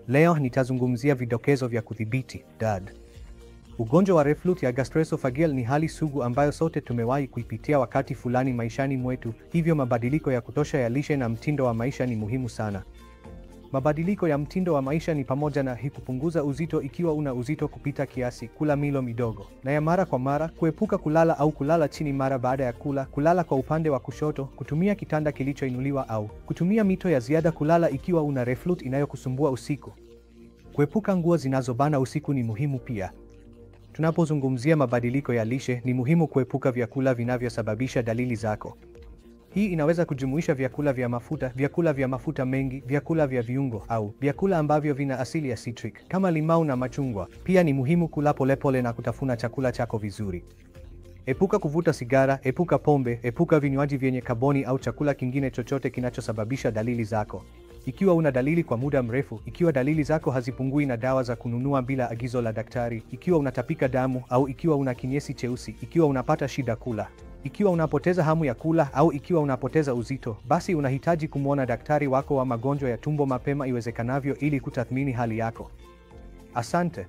Leo nitazungumzia vidokezo vya kudhibiti DAD. Ugonjwa wa reflux ya gastroesophageal ni hali sugu ambayo sote tumewahi kuipitia wakati fulani maishani mwetu, hivyo mabadiliko ya kutosha ya lishe na mtindo wa maisha ni muhimu sana. Mabadiliko ya mtindo wa maisha ni pamoja na kupunguza uzito ikiwa una uzito kupita kiasi, kula milo midogo na ya mara kwa mara, kuepuka kulala au kulala chini mara baada ya kula, kulala kwa upande wa kushoto, kutumia kitanda kilichoinuliwa au kutumia mito ya ziada kulala ikiwa una reflux inayokusumbua usiku. Kuepuka nguo zinazobana usiku ni muhimu pia. Tunapozungumzia mabadiliko ya lishe, ni muhimu kuepuka vyakula vinavyosababisha dalili zako. Hii inaweza kujumuisha vyakula vya mafuta mengi, vyakula vya viungo au vyakula ambavyo vina asili ya citric kama limau na machungwa. Pia ni muhimu kula polepole na kutafuna chakula chako vizuri. Epuka kuvuta sigara, epuka pombe, epuka vinywaji vyenye kaboni au chakula kingine chochote kinachosababisha dalili zako. Ikiwa una dalili kwa muda mrefu, ikiwa dalili zako hazipungui na dawa za kununua bila agizo la daktari, ikiwa unatapika damu au ikiwa una kinyesi cheusi, ikiwa unapata shida kula, ikiwa unapoteza hamu ya kula au ikiwa unapoteza uzito, basi unahitaji kumwona daktari wako wa magonjwa ya tumbo mapema iwezekanavyo ili kutathmini hali yako. Asante.